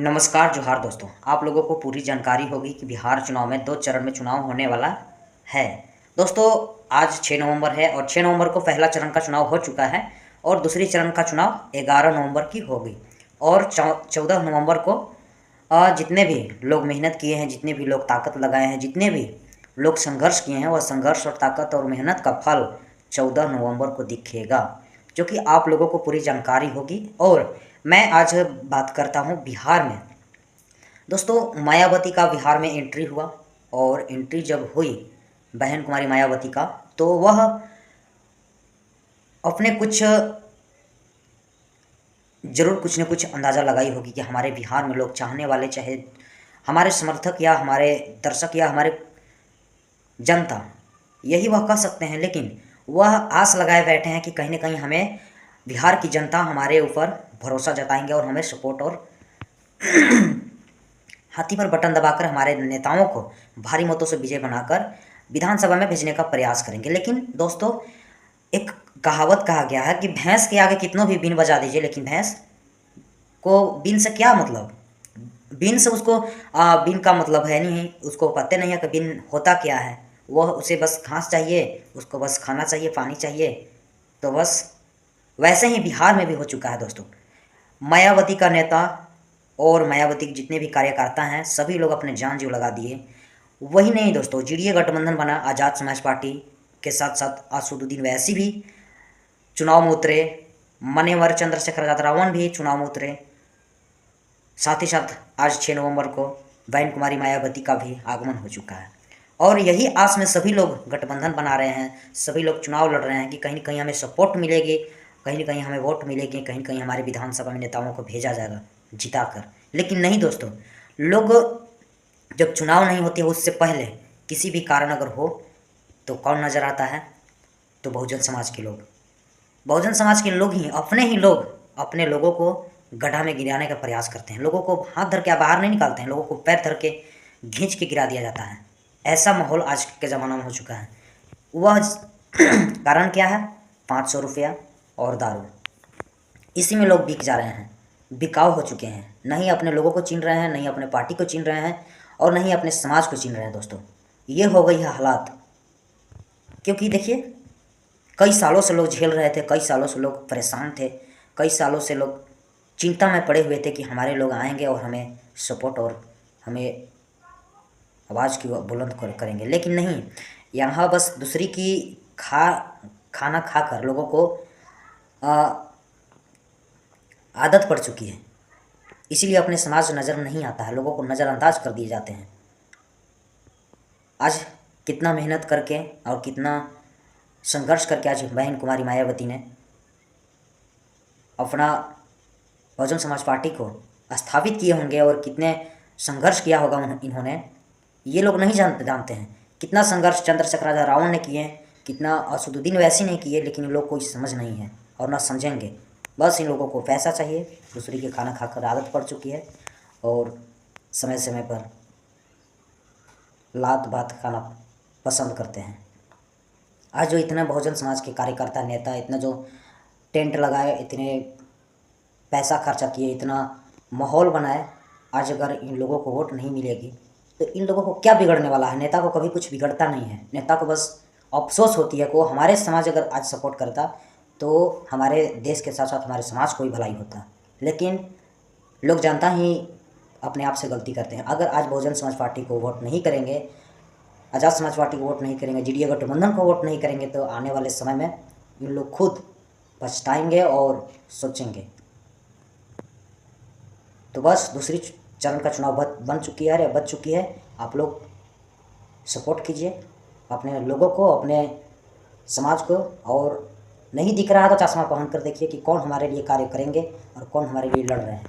नमस्कार जोहार दोस्तों। आप लोगों को पूरी जानकारी होगी कि बिहार चुनाव में 2 चरण में चुनाव होने वाला है। दोस्तों आज 6 नवंबर है और 6 नवंबर को पहला चरण का चुनाव हो चुका है और दूसरी चरण का चुनाव 11 नवंबर की होगी और 14 नवंबर को जितने भी लोग मेहनत किए हैं, जितने भी लोग ताकत लगाए हैं, जितने भी लोग संघर्ष किए हैं, वह संघर्ष और ताकत और मेहनत का फल 14 नवंबर को दिखेगा, जो कि आप लोगों को पूरी जानकारी होगी। और मैं आज बात करता हूँ बिहार में। दोस्तों मायावती का बिहार में एंट्री हुआ और एंट्री जब हुई बहन कुमारी मायावती का, तो वह अपने ज़रूर कुछ न कुछ अंदाज़ा लगाई होगी कि हमारे बिहार में लोग चाहने वाले, चाहे हमारे समर्थक या हमारे दर्शक या हमारे जनता, यही वह कह सकते हैं, लेकिन वह आस लगाए बैठे हैं कि कहीं न कहीं हमें बिहार की जनता हमारे ऊपर भरोसा जताएंगे और हमें सपोर्ट और हाथी पर बटन दबाकर हमारे नेताओं को भारी मतों से विजय बनाकर विधानसभा में भेजने का प्रयास करेंगे। लेकिन दोस्तों एक कहावत कहा गया है कि भैंस के आगे कितनों भी बीन बजा दीजिए, लेकिन भैंस को बीन से क्या मतलब, बीन से उसको बीन का मतलब है नहीं, उसको पता नहीं है कि बीन होता क्या है। वह उसे बस घास चाहिए, उसको बस खाना चाहिए, पानी चाहिए। तो बस वैसे ही बिहार में भी हो चुका है दोस्तों। मायावती का नेता और मायावती के जितने भी कार्यकर्ता हैं, सभी लोग अपने जान जीव लगा दिए। वही नहीं दोस्तों, जीडीए गठबंधन बना आज़ाद समाज पार्टी के साथ साथ असदुद्दीन वैसी भी चुनाव में उतरे, मान्यवर चंद्रशेखर आजाद रावण भी चुनाव में उतरे। साथ ही साथ आज 6 नवंबर को बहन कुमारी मायावती का भी आगमन हो चुका है और यही आस में सभी लोग गठबंधन बना रहे हैं, सभी लोग चुनाव लड़ रहे हैं कि कहीं न कहीं हमें सपोर्ट मिलेगी, कहीं न कहीं हमें वोट मिलेगी, कहीं न कहीं हमारे विधानसभा में नेताओं को भेजा जाएगा जिताकर। लेकिन नहीं दोस्तों, लोग जब चुनाव नहीं होती है उससे पहले किसी भी कारण अगर हो तो कौन नज़र आता है? तो बहुजन समाज के लोग। बहुजन समाज के लोग ही अपने अपने लोगों को गड्ढा में गिराने का प्रयास करते हैं। लोगों को हाथ धर के बाहर नहीं निकालते हैं, लोगों को पैर धर के खींच के गिरा दिया जाता है। ऐसा माहौल आज के ज़माना में हो चुका है। वह कारण क्या है? 500 रुपया और दारू, इसी में लोग बिक जा रहे हैं, बिकाऊ हो चुके हैं। नहीं अपने लोगों को चिन रहे हैं, नहीं अपने पार्टी को चिन रहे हैं और नहीं अपने समाज को चिन रहे हैं। दोस्तों ये हो गई है हालात, क्योंकि देखिए कई सालों से लोग झेल रहे थे, कई सालों से लोग परेशान थे, कई सालों से लोग चिंता में पड़े हुए थे कि हमारे लोग आएंगे और हमें सपोर्ट और हमें आवाज़ की बुलंद करेंगे। लेकिन नहीं, यहाँ बस दूसरी की खाना खाकर लोगों को आदत पड़ चुकी है, इसीलिए अपने समाज नज़र नहीं आता है, लोगों को नज़रअंदाज कर दिए जाते हैं। आज कितना मेहनत करके और कितना संघर्ष करके आज बहन कुमारी मायावती ने अपना बहुजन समाज पार्टी को स्थापित किए होंगे और कितने संघर्ष किया होगा इन्होंने, ये लोग नहीं जानते हैं। कितना संघर्ष चंद्रशेखर आजाद रावण ने किए, कितना असदुद्दीन ओवैसी ने किए, लेकिन इन लोग को समझ नहीं है और ना समझेंगे। बस इन लोगों को पैसा चाहिए, दूसरी के खाना खाकर आदत पड़ चुकी है और समय समय पर लात बात खाना पसंद करते हैं। आज जो इतना बहुजन समाज के कार्यकर्ता नेता इतना जो टेंट लगाए, इतने पैसा खर्चा किए, इतना माहौल बनाए, आज अगर इन लोगों को वोट नहीं मिलेगी तो इन लोगों को क्या बिगड़ने वाला है? नेता को कभी कुछ बिगड़ता नहीं है, नेता को बस अफसोस होती है को हमारे समाज अगर आज सपोर्ट करता तो हमारे देश के साथ साथ हमारे समाज को भी भलाई होता। लेकिन लोग जानता ही अपने आप से गलती करते हैं। अगर आज बहुजन समाज पार्टी को वोट नहीं करेंगे, आज़ाद समाज पार्टी को वोट नहीं करेंगे, जीडीए गठबंधन को वोट नहीं करेंगे, तो आने वाले समय में इन लोग खुद पछताएंगे और सोचेंगे। तो बस दूसरी चरण का चुनाव बन चुकी है या बच चुकी है। आप लोग सपोर्ट कीजिए अपने लोगों को, अपने समाज को, और नहीं दिख रहा है तो चश्मा पहन कर देखिए कि कौन हमारे लिए कार्य करेंगे और कौन हमारे लिए लड़ रहे हैं।